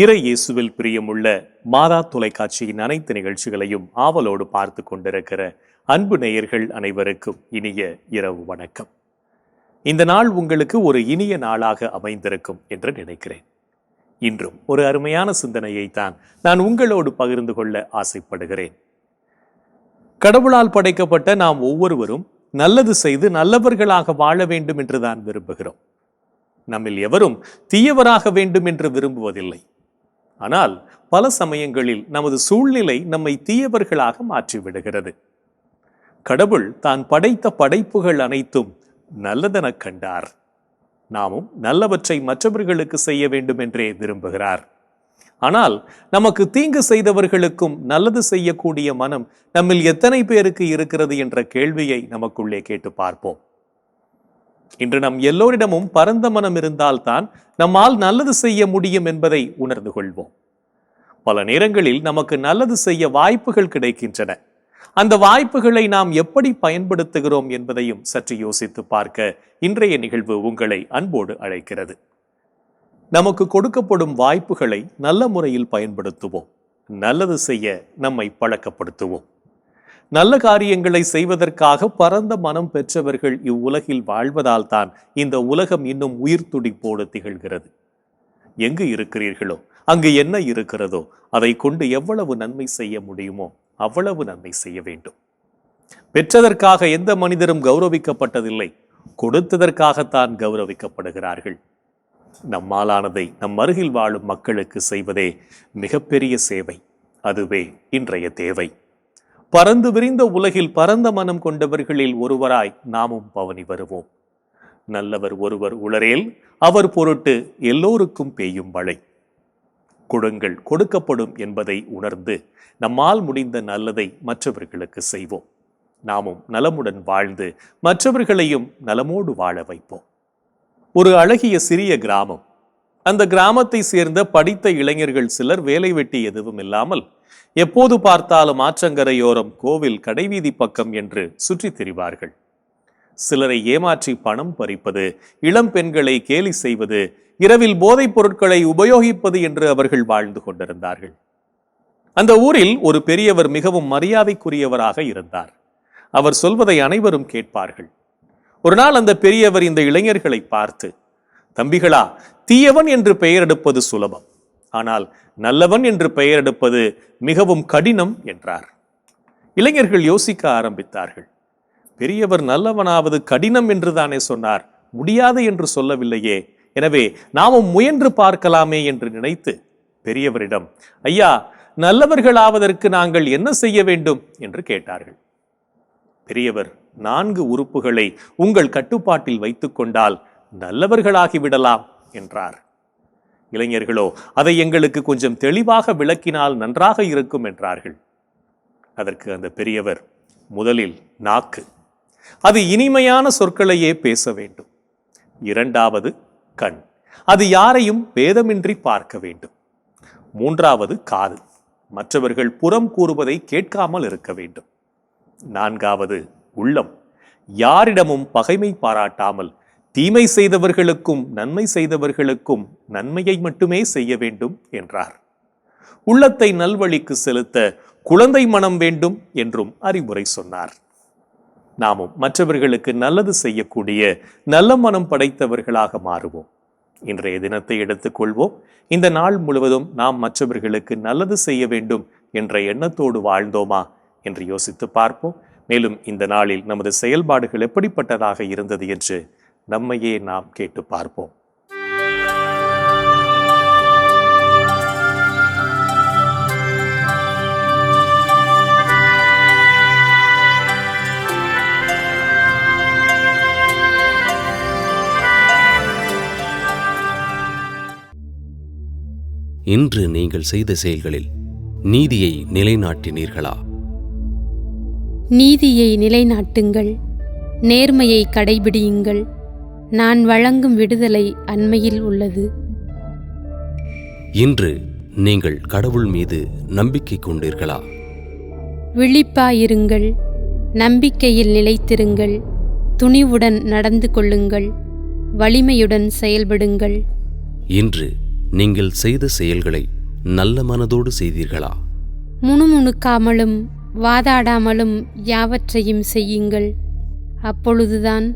இறை இயேசுவில் பிரியமுள்ள மாதா தொலைக்காட்சியின் அனைத்து நிகழ்ச்சிகளையும் ஆவலோடு பார்த்து கொண்டிருக்கிற அன்பு நேயர்கள் அனைவருக்கும் இனிய இரவு வணக்கம். இந்த நாள் உங்களுக்கு ஒரு இனிய நாளாக அமைந்திருக்கும் என்று நினைக்கிறேன். இன்றும் ஒரு அருமையான சிந்தனையை தான் நான் உங்களோடு பகிர்ந்து கொள்ள ஆசைப்படுகிறேன். கடவுளால் படைக்கப்பட்ட நாம் ஒவ்வொருவரும் நல்லது செய்து நல்லவர்களாக வாழ வேண்டும் என்று தான் விரும்புகிறோம். நம்மில் எவரும் தீயவராக வேண்டும் என்று விரும்புவதில்லை. ஆனால் பல சமயங்களில் நமது சூழ்நிலை நம்மை தீயவர்களாக மாற்றிவிடுகிறது. கடவுள் தான் படைத்த படைப்புகள் அனைத்தும் நல்லதென கண்டார். நாமும் நல்லவற்றை மற்றவர்களுக்கு செய்ய வேண்டும் என்றே விரும்புகிறார். ஆனால் நமக்கு தீங்கு செய்தவர்களுக்கும் நல்லது செய்யக்கூடிய மனம் நம்மில் எத்தனை பேருக்கு இருக்கிறது என்ற கேள்வியை நமக்குள்ளே கேட்டு பார்ப்போம். இன்று நம் எல்லோரிடமும் பரந்த மனம் இருந்தால்தான் நம்மால் நல்லது செய்ய முடியும் என்பதை உணர்ந்து கொள்வோம். பல நேரங்களில் நமக்கு நல்லது செய்ய வாய்ப்புகள் கிடைக்கின்றன. அந்த வாய்ப்புகளை நாம் எப்படி பயன்படுத்துகிறோம் என்பதையும் சற்று யோசித்து பார்க்க இன்றைய நிகழ்வு உங்களை அன்போடு அழைக்கிறது. நமக்கு கொடுக்கப்படும் வாய்ப்புகளை நல்ல முறையில் பயன்படுத்துவோம். நல்லது செய்ய நம்மை பழக்கப்படுத்துவோம். நல்ல காரியங்களை செய்வதற்காக பரந்த மனம் பெற்றவர்கள் இவ்வுலகில் வாழ்வதால் தான் இந்த உலகம் இன்னும் உயிர் துடிப்போடு திகழ்கிறது. எங்கு இருக்கிறீர்களோ அங்கு என்ன இருக்கிறதோ அதை கொண்டு எவ்வளவு நன்மை செய்ய முடியுமோ அவ்வளவு நன்மை செய்ய வேண்டும். பெற்றதற்காக எந்த மனிதரும் கௌரவிக்கப்பட்டதில்லை, கொடுத்ததற்காகத்தான் கௌரவிக்கப்படுகிறார்கள். நம்மாலானதை நம் அருகில் வாழும் மக்களுக்கு செய்வதே மிகப்பெரிய சேவை. அதுவே இன்றைய தேவை. பறந்து விரிந்த உலகில் பரந்த மனம் கொண்டவர்களில் ஒருவராய் நாமும் பவனி வருவோம். நல்லவர் ஒருவர் உளரேல் அவர் பொருட்டு எல்லோருக்கும் பெய்யும் மழை. கொடுங்கள் கொடுக்கப்படும் என்பதை உணர்ந்து நம்மால் முடிந்த நல்லதை மற்றவர்களுக்கு செய்வோம். நாமும் நலமுடன் வாழ்ந்து மற்றவர்களையும் நலமோடு வாழ வைப்போம். ஒரு அழகிய சிறிய கிராமம். அந்த கிராமத்தை சேர்ந்த படித்த இளைஞர்கள் சிலர் வேலை வெட்டி எதுவும் இல்லாமல் எப்போது பார்த்தாலும் ஆற்றங்கரையோரம், கோவில், கடைவீதி பக்கம் என்று சுற்றி திரிவார்கள். சிலரை ஏமாற்றி பணம் பறிப்பது, இளம் பெண்களை கேலி செய்வது, இரவில் போதைப் பொருட்களை உபயோகிப்பது என்று அவர்கள் வாழ்ந்து கொண்டிருந்தார்கள். அந்த ஊரில் ஒரு பெரியவர் மிகவும் மரியாதைக்குரியவராக இருந்தார். அவர் சொல்வதை அனைவரும் கேட்பார்கள். ஒரு நாள் அந்த பெரியவர் இந்த இளைஞர்களை பார்த்து, தம்பிகளா, தீயவன் என்று பெயர் எடுப்பது சுலபம், ஆனால் நல்லவன் என்று பெயர் எடுப்பது மிகவும் கடினம் என்றார். இளைஞர்கள் யோசிக்க ஆரம்பித்தார்கள். பெரியவர் நல்லவனாவது கடினம் என்று தானே சொன்னார், முடியாது என்று சொல்லவில்லையே, எனவே நாமும் முயன்று பார்க்கலாமே என்று நினைத்து பெரியவரிடம், ஐயா, நல்லவர்களாவதற்கு நாங்கள் என்ன செய்ய வேண்டும் என்று கேட்டார்கள். பெரியவர், 4 உறுப்புகளை உங்கள் கட்டுப்பாட்டில் வைத்துக் கொண்டால் நல்லவர்களாகிவிடலாம் என்றார். இளைஞர்களோ, அதை எங்களுக்கு கொஞ்சம் தெளிவாக விளக்கினால் நன்றாக இருக்கும் என்றார்கள். அதற்கு அந்த பெரியவர், முதலில் நாக்கு, அது இனிமையான சொற்களையே பேச வேண்டும். 2வது கண், அது யாரையும் பேதமின்றி பார்க்க வேண்டும். 3வது காது, மற்றவர்கள் புறம் கூறுவதை கேட்காமல் இருக்க வேண்டும். 4வது உள்ளம், யாரிடமும் பகைமை பாராட்டாமல் தீமை செய்தவர்களுக்கும் நன்மை செய்தவர்களுக்கும் நன்மையை மட்டுமே செய்ய வேண்டும் என்றார். உள்ளத்தை நல்வழிக்கு செலுத்த குழந்தை மனம் வேண்டும் என்றும் அறிவுரை சொன்னார். நாமும் மற்றவர்களுக்கு நல்லது செய்யக்கூடிய நல்ல மனம் படைத்தவர்களாக மாறுவோம். இன்றைய தினத்தை எடுத்துக்கொள்வோம். இந்த நாள் முழுவதும் நாம் மற்றவர்களுக்கு நல்லது செய்ய வேண்டும் என்ற எண்ணத்தோடு வாழ்ந்தோமா என்று யோசித்து பார்ப்போம். மேலும் இந்த நாளில் நமது செயல்பாடுகள் எப்படிப்பட்டதாக இருந்தது என்று நம்மையே நாம் கேட்டு பார்ப்போம். இன்று நீங்கள் செய்த செயல்களில் நீதியை நிலைநாட்டினீர்களா? நீதியை நிலைநாட்டுங்கள், நேர்மையை கடைபிடியுங்கள். நான் வழங்கும் விடுதலை அண்மையில் உள்ளது. இன்று நீங்கள் கடவுள் மீது நம்பிக்கை கொண்டீர்களா? விழிப்பாயிருங்கள், நம்பிக்கையில் நிலைத்திருங்கள், துணிவுடன் நடந்து கொள்ளுங்கள், வலிமையுடன் செயல்படுங்கள். இன்று நீங்கள் செய்த செயல்களை நல்ல மனதோடு செய்தீர்களா? முணுமுணுக்காமலும் வாதாடாமலும் யாவற்றையும் செய்யுங்கள். அப்பொழுதுதான்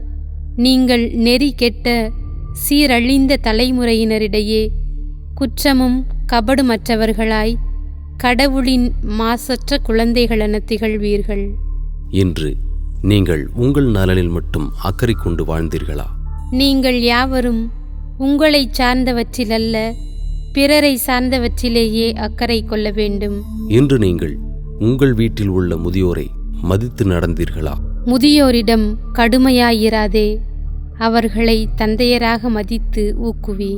நீங்கள் நெறி கெட்ட சீரழிந்த தலைமுறையினரிடையே குற்றமும் கபடுமற்றவர்களாய் கடவுளின் மாசற்ற குழந்தைகளென திகழ்வீர்கள். இன்று நீங்கள் உங்கள் நலனில் மட்டும் அக்கறை கொண்டு வாழ்ந்தீர்களா? நீங்கள் யாவரும் உங்களை சார்ந்தவற்றிலல்ல, பிறரை சார்ந்தவற்றிலேயே அக்கறை கொள்ள வேண்டும். இன்று நீங்கள் உங்கள் வீட்டில் உள்ள முதியோரை மதித்து நடந்தீர்களா? முதியோரிடம் கடுமையாயிராதே, அவர்களை தந்தையராக மதித்து ஊக்குவி.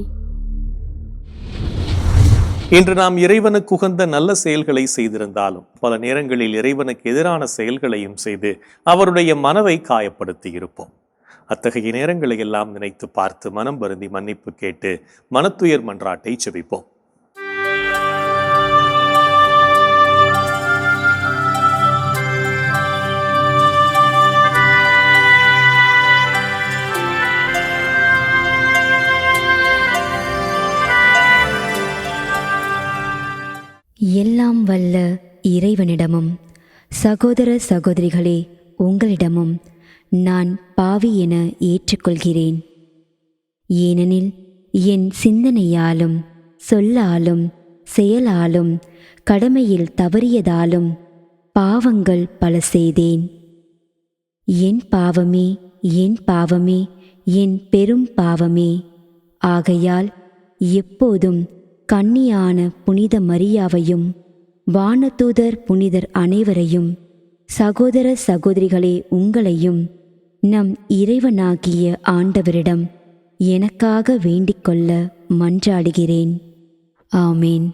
இன்று நாம் இறைவனுக்கு உகந்த நல்ல செயல்களை செய்திருந்தாலும் பல நேரங்களில் இறைவனுக்கு எதிரான செயல்களையும் செய்து அவருடைய மனதை காயப்படுத்தி இருப்போம். அத்தகைய நேரங்களை எல்லாம் நினைத்து பார்த்து மனம் வருந்தி மன்னிப்பு கேட்டு மனத்துயர் மன்றாட்டை செபிப்போம். எல்லாம் வல்ல இறைவனிடமும் சகோதர சகோதரிகளே உங்களிடமும் நான் பாவி என ஏற்றுக்கொள்கிறேன். ஏனெனில் என் சிந்தனையாலும் சொல்லாலும் செயலாலும் கடமையில் தவறியதாலும் பாவங்கள் பல செய்தேன். என் பாவமே, என் பாவமே, என் பெரும் பாவமே. ஆகையால் எப்போதும் கன்னியான புனித மரியாவையும் வானதூதர் புனிதர் அனைவரையும் சகோதர சகோதரிகளே உங்களையும் நம் இறைவனாகிய ஆண்டவரிடம் எனக்காக வேண்டிக்கொள்ள மன்றாடுகிறேன். ஆமேன்.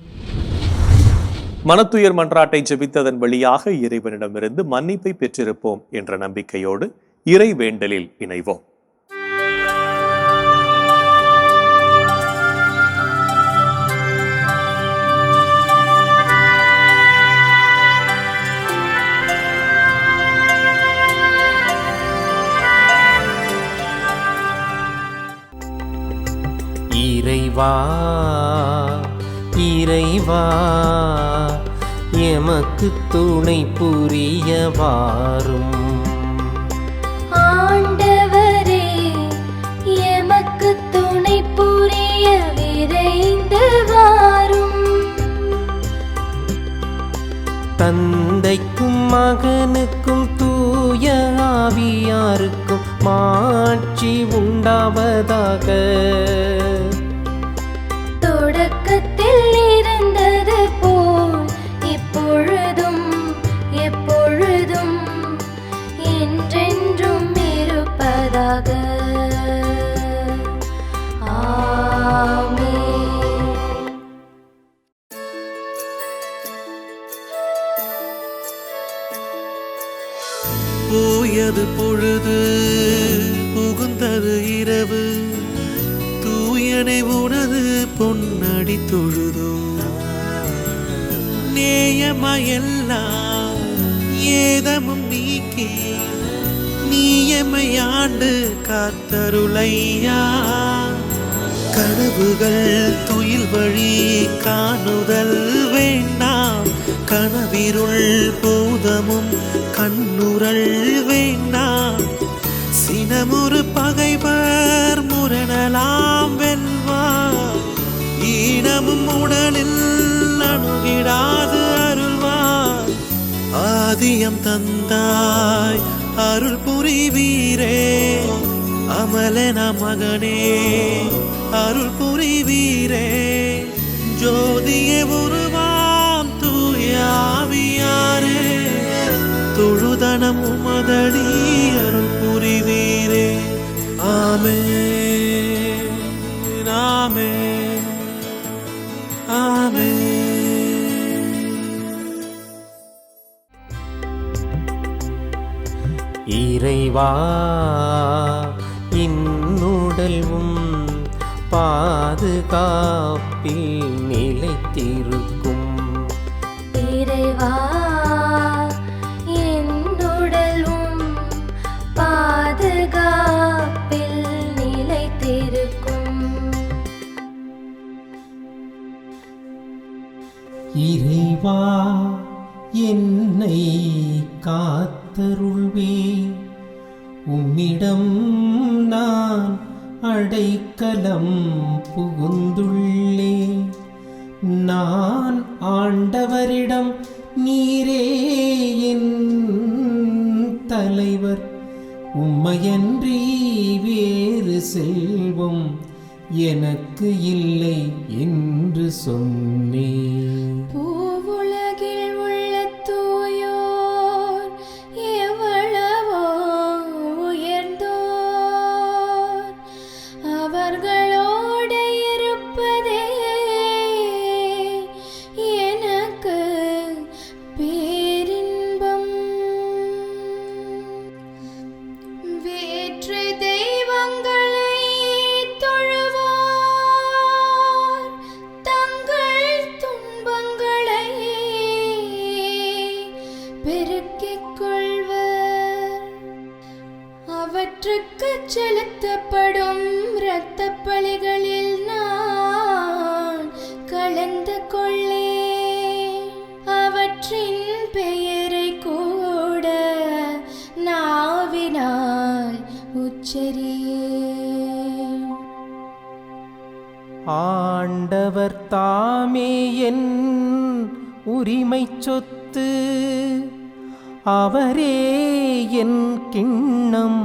மனத்துயர் மன்றாட்டை ஜெபித்ததன் வழியாக இறைவனிடமிருந்து மன்னிப்பை பெற்றிருப்போம் என்ற நம்பிக்கையோடு இறை வேண்டலில் இணைவோம். இறைவா இறைவா எமக்கு துணை புரிய வாரும். ஆண்டவரே எமக்கு துணை புரிய விரைந்து வாரும். தந்தைக்கும் மகனுக்கும் தூய ஆவியாருக்கும் மாட்சி உண்டாவதாக. தொடக்கத்தில் இருந்தது போல் இப்பொழுதும் எப்பொழுதும் என்றென்றும் இருப்பதாக. ஆமென். போயது பொழுது புகுந்தது இரவு, தூயனை உனது பொன்னடி தொழுதோ. நேயமையெல்லாம் ஏதமும் நீக்கி நீயமையாண்டு காத்தருளையா. கனவுகள் துயில் வழி காணுதல் வேண்டாம், கனவிருள் பூதமும் கண்ணுரல் வேண்டாம். சினமுறு பகைவர் முரணலாம் வெல்வார், ஈனமும் உடலில் அணுகிடாது அருள்வார். ஆதியம் தந்தாய் அருள் புரிவீரே, அமலன மகனே அருள் புரிவீரே. ஜோதிய உருவாம் தூயாவியாரே, தொழுதனம் உமதடி அருள் புரிவீரே. ஆமென் ஆமென் ஆமென். இறைவா இன்னுடலும் பாதுகாப்பில் நிலைத்திருக்கும். இறைவா என்னுடலும் பாதுகாப்பில் நிலைத்திருக்கும். இறைவா என்னை காத்தருள்வே, உம்மிடம் நான் அடைக்கலம் புகுந்துள்ளே. நான் ஆண்டவரிடம் நீரே என் தலைவர், உம்மையன்றி வேறு செல்வம் எனக்கு இல்லை என்று சொன்னேன். பூவுலகில் உள்ள தூயோர் எவ்வளவோ உயர்ந்தோர், அவர்களோடு இருப்பதே எனக்கு பேரின்பம். வேற்று தெய்வங்களை தொழுவோர் தங்கள் துன்பங்களை பெருக்கிக் கொள்வர். அவற்றுக்கு செலுத்தப்படும் இரத்தப் பலிகளில் நான் கலந்து கொள்ளேன். அவற்றின் பெயரை கூட நாவினால் உச்சரியேன். ஆண்டவர் தாமே என் உரிமை சொத்து, அவரே என் கிண்ணம்.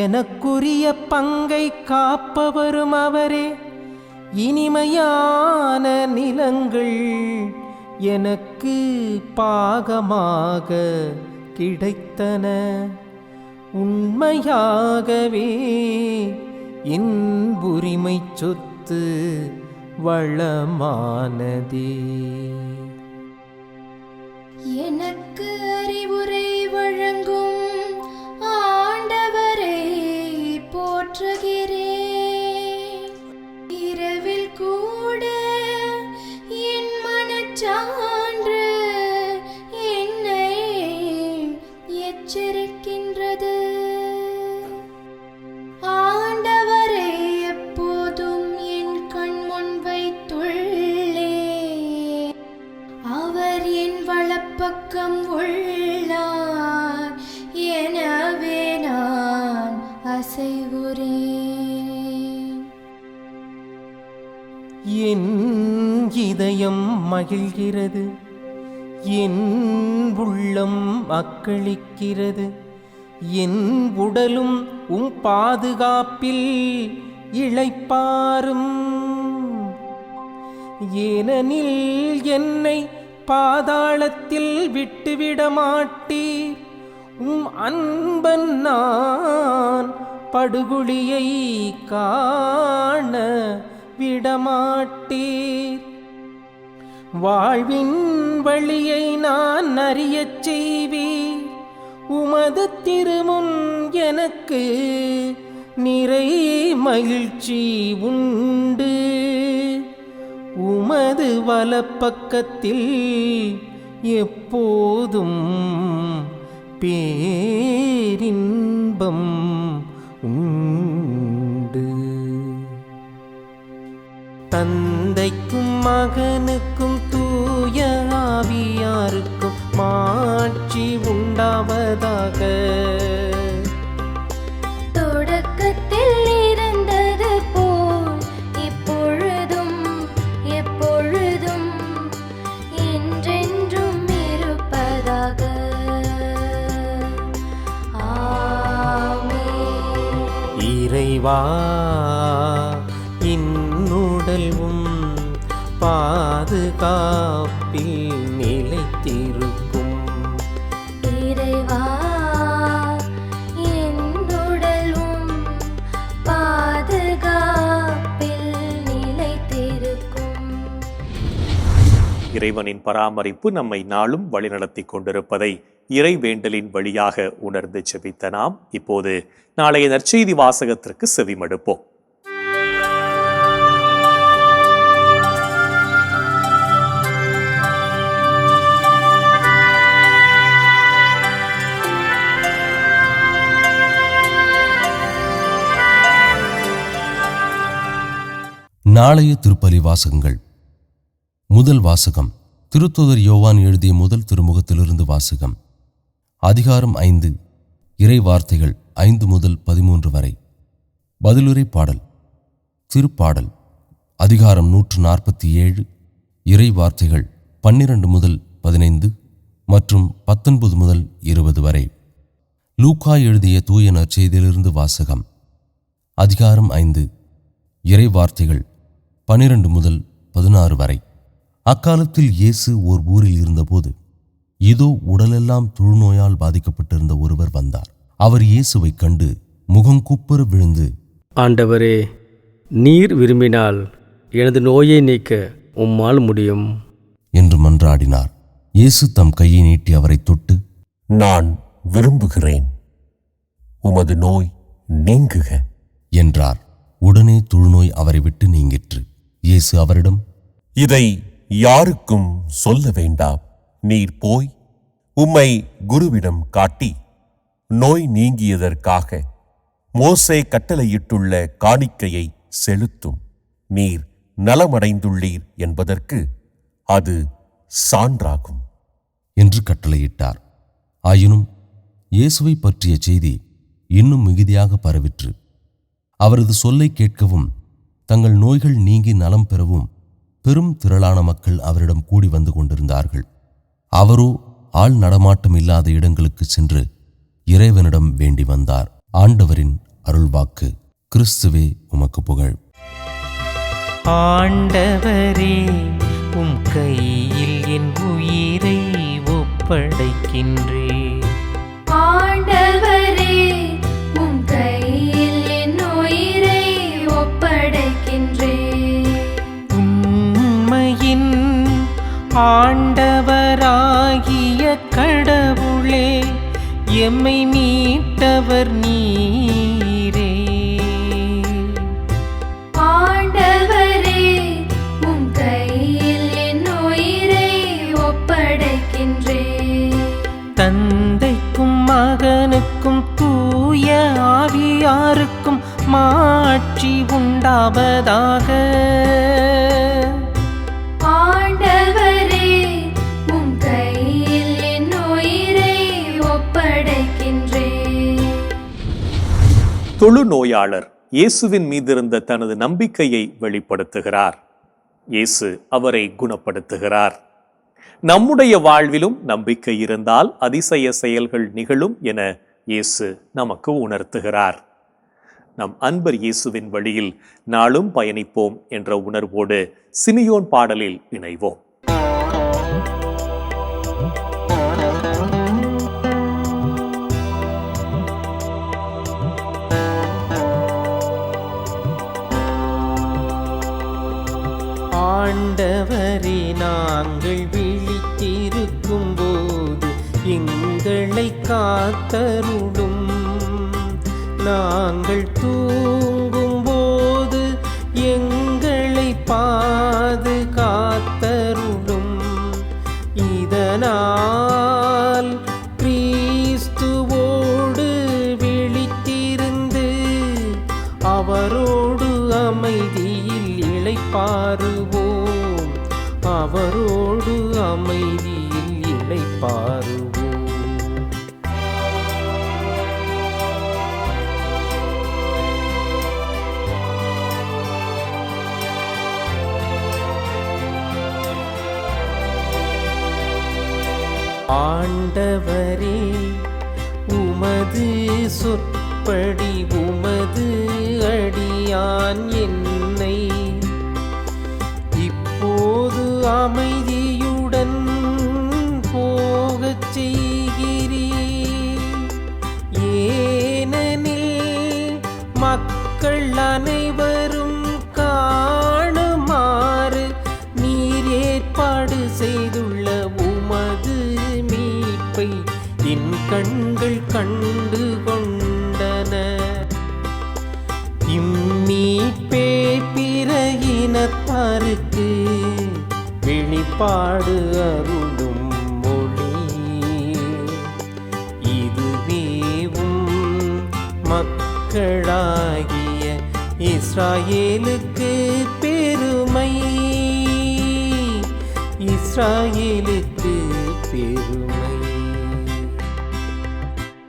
எனக்குரிய பங்கை காப்பவரும் அவரே. இனிமையான நிலங்கள் எனக்கு பாகமாக கிடைத்தன. உண்மையாகவே என் உரிமை சொத்து வளமானதே. எனக்கு அறிவுரை வழங்கும் ஆண்டவரை போற்றுகிறேன். இரவில் கூட என் மனச்சான்று என்னை எச்சரிக்கின்றது. ஆண்டவரை எப்போதும் என் கண் முன் வைத்துள்ளேன். அவர் என் வலப்பக்கம் உள்ளார், எனவே நான் அசைவுறேன். என் இதயம் மகிழ்கிறது, என் உள்ளம் அக்களிக்கிறது. என் உடலும் உம் பாதுகாப்பில் இளைப்பாரும். ஏனெனில் என்னை பாதாளத்தில் விட்டுவிட மாட்டீர். உம் அன்பன் நான் படுகுழியை காண விடமாட்டீர். வாழ்வின் வழியை நான் அறியச் செய்வீர். உமது திருமுன் எனக்கு நிறை மகிழ்ச்சி உண்டு. உமது வலப்பக்கத்தில் எப்போதும் பேரின்பம் உண்டு. தந்தைக்கும் மகனுக்கும் தூய ஆவியாருக்கும் மாட்சி உண்டாவதாக. தொடக்கத்தில் இருந்தது போல் இப்பொழுதும் எப்பொழுதும் என்றென்றும் இருப்பதாக. ஆமென். இறைவா இன்னுடல்வும் பாதுகாப்பில் நிலைத்திருக்கும். இறைவா என்னுடலும் பாதுகாப்பில் நிலைத்திருக்கும். இறைவனின் பராமரிப்பு நம்மை நாளும் வழிநடத்தி கொண்டிருப்பதை இறைவேண்டலின் வழியாக உணர்ந்து செபித்த நாம் இப்போது நாளைய நற்செய்தி வாசகத்திற்கு செவிமடுப்போம். நாளைய திருப்பலி வாசகங்கள். முதல் வாசகம் திருத்தூதர் யோவான் எழுதிய முதல் திருமுகத்திலிருந்து வாசகம். அதிகாரம் 5, இறை வார்த்தைகள் 5 முதல் 13 வரை. பதிலுரை பாடல். திருப்பாடல். அதிகாரம் 147, இறை வார்த்தைகள் 12 முதல் 15 மற்றும் 19 முதல் 20 வரை. லூக்கா எழுதிய தூய நற்செய்தியிலிருந்து வாசகம். அதிகாரம் 5, இறை வார்த்தைகள் 12 முதல் 16 வரை. அக்காலத்தில் இயேசு ஓர் ஊரில் இருந்தபோது இதோ உடலெல்லாம் தொழுநோயால் பாதிக்கப்பட்டிருந்த ஒருவர் வந்தார். அவர் இயேசுவைக் கண்டு முகங்குப்புற விழுந்து, ஆண்டவரே, நீர் விரும்பினால் எனது நோயை நீக்க உம்மால் முடியும் என்று மன்றாடினார். இயேசு தம் கையை நீட்டி அவரை தொட்டு, நான் விரும்புகிறேன், உமது நோய் நீங்குக என்றார். உடனே தொழுநோய் அவரை விட்டு நீங்கிற்று. இயேசு அவரிடம், இதை யாருக்கும் சொல்ல வேண்டாம். நீர் போய் உம்மை குருவிடம் காட்டி நோய் நீங்கியதற்காக மோசே கட்டளையிட்டுள்ள காணிக்கையை செலுத்தும். நீர் நலமடைந்துள்ளீர் என்பதற்கு அது சான்றாகும் என்று கட்டளையிட்டார். ஆயினும் இயேசுவை பற்றிய செய்தி இன்னும் மிகுதியாக பரவிற்று. அவரது சொல்லை கேட்கவும் தங்கள் நோய்கள் நீங்கி நலம் பெறவும் பெரும் திரளான மக்கள் அவரிடம் கூடி வந்து கொண்டிருந்தார்கள். அவரோ ஆள் நடமாட்டம் இல்லாத இடங்களுக்கு சென்று இறைவனிடம் வேண்டி வந்தார். ஆண்டவரின் அருள்வாக்கு. கிறிஸ்துவே உமக்கு புகழ். ஆண்டவரே, உம் கையில் என் உயிரை ஒப்படைக்கின்றேன். ஆண்டவரே, உம் கையில் என் உயிரை ஒப்படைக்கின்றேன். உம்மையின் ஆண்டவராகிய கடவுளே, எம்மை மீட்டவர் நீரே. ஆண்டவரே, உம் கையில் என் உயிரை ஒப்படைக்கின்றேன். தந்தைக்கும் மகனுக்கும் தூய ஆவியாருக்கும் மாட்சி உண்டாவதாக. ஆண்டவரே, உம் கையில் என் உயிரை ஒப்படைக்கின்றேன். தொழுநோயாளர் இயேசுவின் மீதிருந்த தனது நம்பிக்கையை வெளிப்படுத்துகிறார். இயேசு அவரை குணப்படுத்துகிறார். நம்முடைய வாழ்விலும் நம்பிக்கை இருந்தால் அதிசய செயல்கள் நிகழும் என இயேசு நமக்கு உணர்த்துகிறார். நம் அன்பர் இயேசுவின் வழியில் நாளும் பயணிப்போம் என்ற உணர்வோடு சிமியோன் பாடலில் இணைவோம். ஆண்டவரே, நாங்கள் விழித்திருக்கும் போது எங்களை காத்தருளும். நாங்கள் தூங்கும் போது எங்களை பாதுகாத்தருளும். இதனால் கிறிஸ்துவோடு விழித்திருந்து அவரோடு அமைதியில் இளைப்பாறுவோம். அவரோடு அமைதியில் இளைப்பாறுவோம். ஆண்டவரே, உமது சொற்படி உமது அடியான் என்னை இப்போது அமைதியுடன் போகச் செய்கிறீர். ஏனெனில் மக்கள் அனைவரும் காணுமாறு நீர் ஏற்பாடு செய்துள்ள உமது மீட்பை என் கண்கள் கண்டு கொண்டன. இம்மீட்பே பிற இனத்தாருக்கு வெளிப்பாடு அருளும் மொழி. இதுவேவும் மக்களாகிய இஸ்ராயேலுக்கு பெருமை. இஸ்ராயேலுக்கு பெருமை.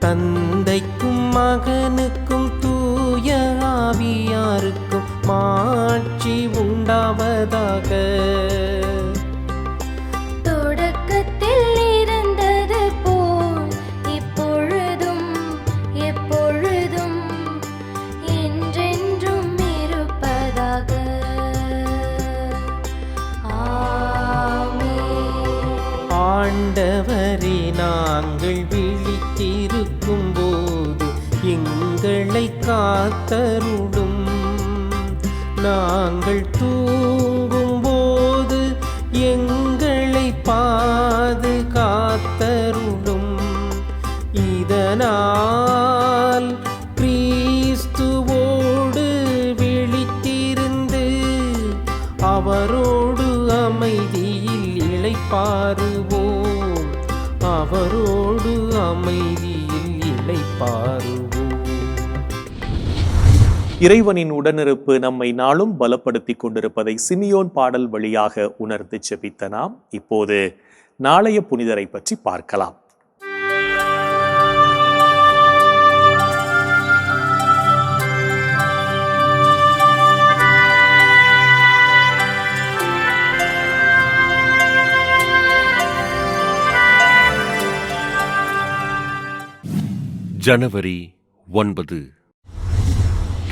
தந்தைக்கும் மகனுக்கும் தூய ஆவியாருக்கும் மாட்சி உண்டாவதாக. தொடக்கத்தில் இருந்தது போல் இப்பொழுதும் எப்பொழுதும் என்றென்றும் இருப்பதாக. ஆமென். ஆண்டவரே, நாங்கள் விழித்திருக்கும் போது எங்களை காத்தருளும். நாங்கள் தூங்கும் போது எங்களை பாதுகாத்தருளும். இதனால் கிறிஸ்துவோடு விழித்திருந்து அவரோடு அமைதியில் இளைப்பாறுவோம். அவரோடு அமைதியில் இளைப்பாறுவோம். இறைவனின் உடனிருப்பு நம்மை நாளும் பலப்படுத்திக் கொண்டிருப்பதை சிமியோன் பாடல் வழியாக உணர்ந்து செபித்த நாம் இப்போது நாளைய புனிதரை பற்றி பார்க்கலாம். ஜனவரி 9.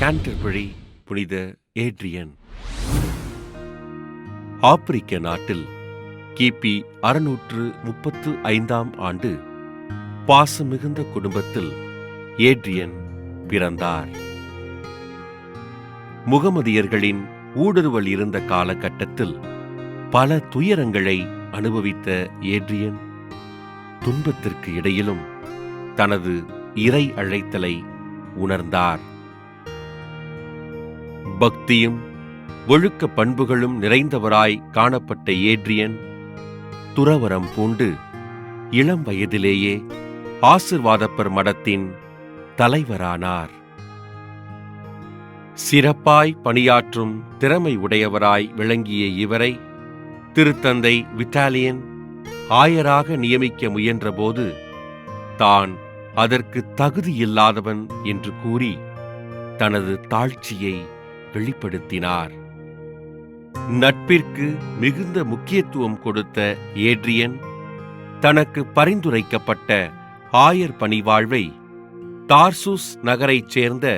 கேன்டர்பரி புனித ஏட்ரியன். ஆப்பிரிக்க நாட்டில் கிபி 635ஆம் ஆண்டு பாசமிகுந்த குடும்பத்தில் ஏட்ரியன் பிறந்தார். முகமதியர்களின் ஊடுருவல் இருந்த காலகட்டத்தில் பல துயரங்களை அனுபவித்த ஏட்ரியன் துன்பத்திற்கு இடையிலும் தனது இறை அழைத்தலை உணர்ந்தார். பக்தியும் ஒழுக்க பண்புகளும் நிறைந்தவராய் காணப்பட்ட ஏட்ரியன் துறவரம் பூண்டு இளம் வயதிலேயே ஆசிர்வாதப்பர் மடத்தின் தலைவரானார். சிறப்பாய் பணியாற்றும் திறமை உடையவராய் விளங்கிய இவரை திருத்தந்தை விட்டாலியன் ஆயராக நியமிக்க முயன்றபோது தான் அதற்கு தகுதியில்லாதவன் என்று கூறி தனது தாழ்ச்சியை வெளிப்படுத்தினார். நட்பிற்கு மிகுந்த முக்கியத்துவம் கொடுத்த ஏட்ரியன் தனக்கு பரிந்துரைக்கப்பட்ட ஆயர் பணிவாழ்வை தார்சூஸ் நகரைச் சேர்ந்த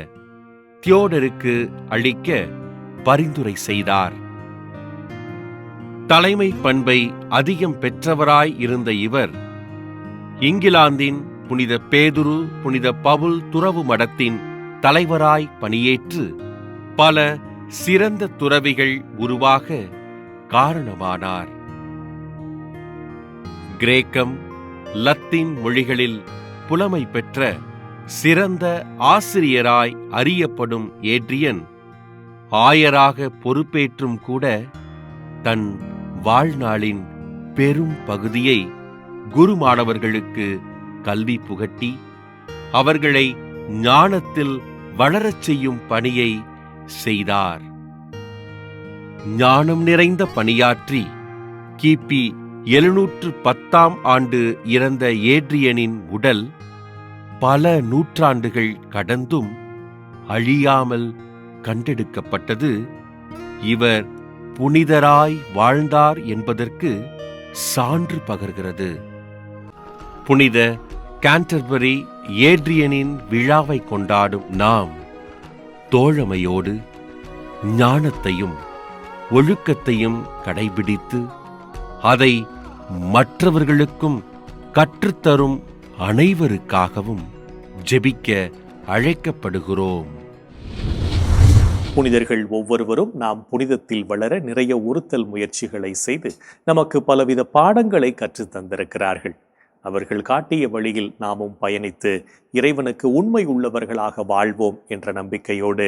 தியோடருக்கு அளிக்க பரிந்துரை செய்தார். தலைமை பண்பை அதிகம் பெற்றவராய் இருந்த இவர் இங்கிலாந்தின் புனித பேதுரு, புனித பவுல் துறவு மடத்தின் தலைவராய் பணியேற்று பல சிறந்த துறவிகள் உருவாக காரணமானார். கிரேக்கம், லத்தீன் மொழிகளில் புலமை பெற்ற சிறந்த ஆசிரியராய் அறியப்படும் ஏட்ரியன் ஆயராக பொறுப்பேற்றும் கூட தன் வாழ்நாளின் பெரும் பகுதியை குருமானவர்களுக்கு கல்வி புகட்டி அவர்களை ஞானத்தில் வளரச் செய்யும் பணியை செய்தார். ஞானம் நிறைந்த பணியாற்றி கிபி 710ஆம் ஆண்டு இறந்த ஏட்ரியனின் உடல் பல நூற்றாண்டுகள் கடந்தும் அழியாமல் கண்டெடுக்கப்பட்டது இவர் புனிதராய் வாழ்ந்தார் என்பதற்கு சான்று பகர்கிறது. புனித கேன்டர்பரி ஏட்ரியனின் விழாவை கொண்டாடும் நாம் தோழமையோடு ஞானத்தையும் ஒழுக்கத்தையும் கடைபிடித்து அதை மற்றவர்களுக்கும் கற்றுத்தரும் அனைவருக்காகவும் ஜெபிக்க அழைக்கப்படுகிறோம். புனிதர்கள் ஒவ்வொருவரும் நாம் புனிதத்தில் வளர நிறைய உறுத்தல் முயற்சிகளை செய்து நமக்கு பலவித பாடங்களை கற்றுத் தந்திருக்கிறார்கள். அவர்கள் காட்டிய வழியில் நாமும் பயணித்து இறைவனுக்கு உண்மை உள்ளவர்களாக வாழ்வோம் என்ற நம்பிக்கையோடு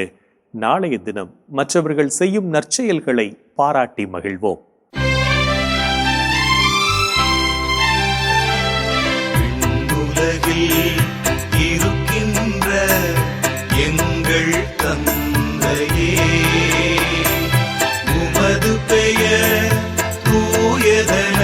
நாளைய தினம் மற்றவர்கள் செய்யும் நற்செயல்களை பாராட்டி மகிழ்வோம். உலகில் இருக்கின்ற எங்கள் தந்தையே, உமது பெயர் தூயதென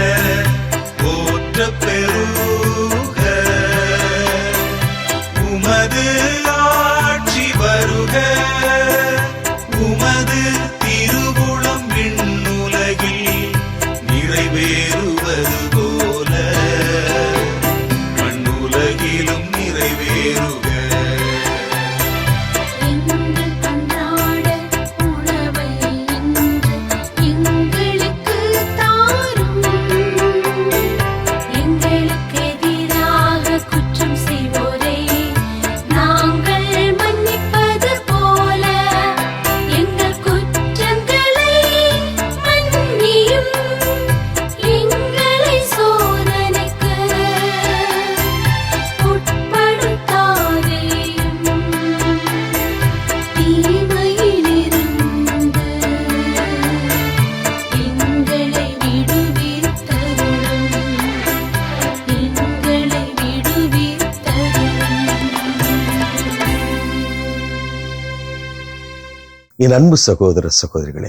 என் அன்பு சகோதர சகோதரிகளே,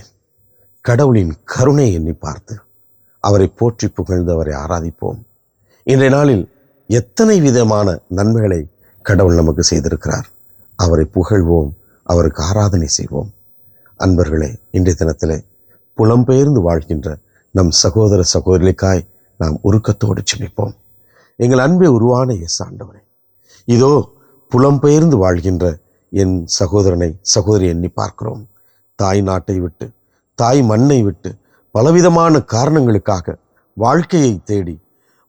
கடவுளின் கருணை எண்ணி பார்த்து அவரை போற்றி புகழ்ந்து அவரை ஆராதிப்போம். இன்றைய நாளில் எத்தனை விதமான நன்மைகளை கடவுள் நமக்கு செய்திருக்கிறார். அவரை புகழ்வோம், அவருக்கு ஆராதனை செய்வோம். அன்பர்களே, இன்றைய தினத்திலே புலம்பெயர்ந்து வாழ்கின்ற நம் சகோதர சகோதரிகளுக்காய் நாம் உருக்கத்தோடு செபிப்போம். எங்கள் அன்பை உருவான இயேசு ஆண்டவரே, இதோ புலம்பெயர்ந்து வாழ்கின்ற என் சகோதரனை சகோதரி எண்ணி பார்க்கிறோம். தாய் நாட்டை விட்டு, தாய் மண்ணை விட்டு பலவிதமான காரணங்களுக்காக வாழ்க்கையை தேடி,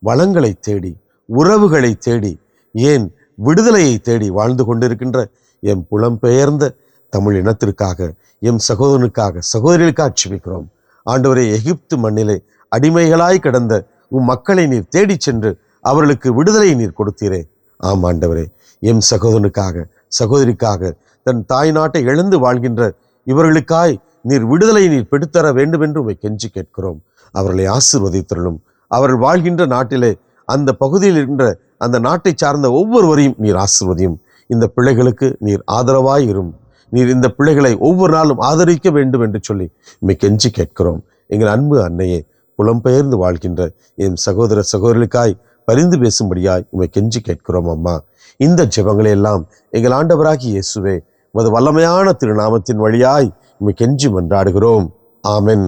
வளங்களை தேடி, உறவுகளை தேடி, ஏன் விடுதலையை தேடி வாழ்ந்து கொண்டிருக்கின்ற எம் புலம்பெயர்ந்த தமிழ் இனத்திற்காக, எம் சகோதரனுக்காக, சகோதரிகளுக்காக செபிக்கிறோம். ஆண்டவரே, எகிப்து மண்ணிலே அடிமைகளாய் கிடந்த உம் மக்களை நீர் தேடி சென்று அவர்களுக்கு விடுதலையை நீர் கொடுத்தீரே. ஆம் ஆண்டவரே, எம் சகோதரனுக்காக, சகோதரிக்காக, தன் தாய் நாட்டை இழந்து வாழ்கின்ற இவர்களுக்காய் நீர் விடுதலையை நீர் பெற்றுத்தர வேண்டும் என்று உம்மை கெஞ்சி கேட்கிறோம். அவர்களை ஆசீர்வதித்தருளும். அவர்கள் வாழ்கின்ற நாட்டிலே, அந்த பகுதியில் இருக்கின்ற அந்த நாட்டை சார்ந்த ஒவ்வொருவரையும் நீர் ஆசீர்வதியும். இந்த பிள்ளைகளுக்கு நீர் ஆதரவாய் இரும். நீர் இந்த பிள்ளைகளை ஒவ்வொரு நாளும் ஆதரிக்க வேண்டும் என்று சொல்லி உம்மை கெஞ்சி கேட்கிறோம். எங்கள் அன்பு அன்னையே, புலம்பெயர்ந்து வாழ்கின்ற என் சகோதர சகோதரிகளுக்காய் பரிந்து பேசும்படியாய் உம்மை கெஞ்சி கேட்கிறோம். அம்மா, இந்த ஜெபங்களை எல்லாம் எங்கள் ஆண்டவராகிய இயேசுவே உமது வல்லமையான திருநாமத்தின் வழியாய் உம்மை கெஞ்சி மன்றாடுகிறோம். ஆமென்.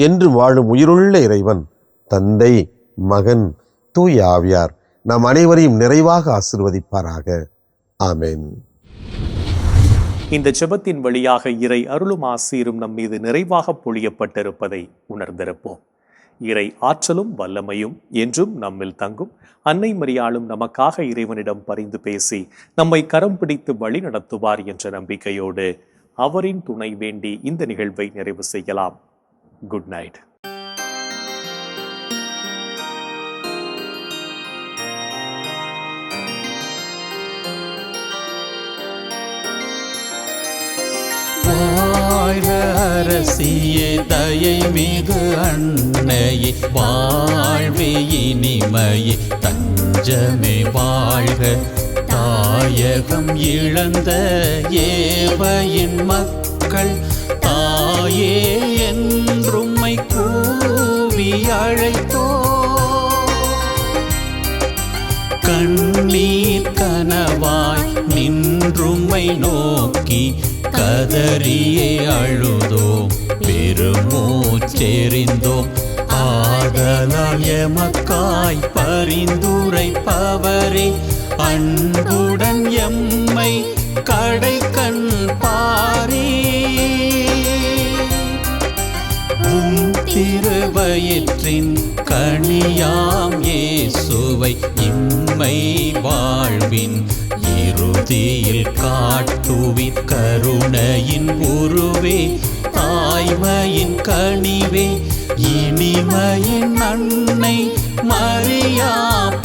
என்று வாழும் உயிருள்ள இறைவன், தந்தை, மகன், தூய ஆவியார் நாம் அனைவரையும் நிறைவாக ஆசீர்வதிப்பாராக. ஆமென். இந்த ஜெபத்தின் வழியாக இறை அருளும் ஆசீரும் நம் மீது நிறைவாக பொழியப்பட்டிருப்பதை உணர்ந்திருப்போம். இறை ஆற்றலும் வல்லமையும் என்றும் நம்மில் தங்கும். அன்னை மரியாளும் நமக்காக இறைவனிடம் பரிந்து பேசி நம்மை கரம் பிடித்து வழி நடத்துவார் என்ற நம்பிக்கையோடு அவரின் துணை வேண்டி இந்த நிகழ்வை நிறைவு செய்யலாம். Good night. வாழ்க அரசியே, தயை மிகு அன்னையே, வாழ்வே இனிமையே, தஞ்சமே வாழ்க. தாயகம் இழந்த ஏவையின் மக்கள் தாயே என்றும்மை கூவி அழைத்தோ. கண்ணீர் கனவாய் நின்றும்மை நோக்கி கதறியே அழுதோம், பெருமூச்செறிந்தோம். ஆதலால் எமக்காய் பரிந்துரைப்பவரே, அன்புடன் எம்மை கடைக்கண் பாரே. உம் திருவயிற்றின் கனியாம் இயேசுவை இம்மை வாழ்வின் இறுதியில் காட்டுவிற் கருணையின் உருவே, தாய்மையின் கனிவே, இனிமையின் அன்னை மரியா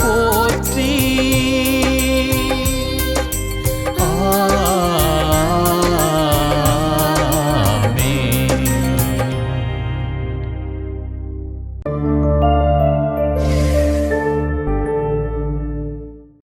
போற்றி.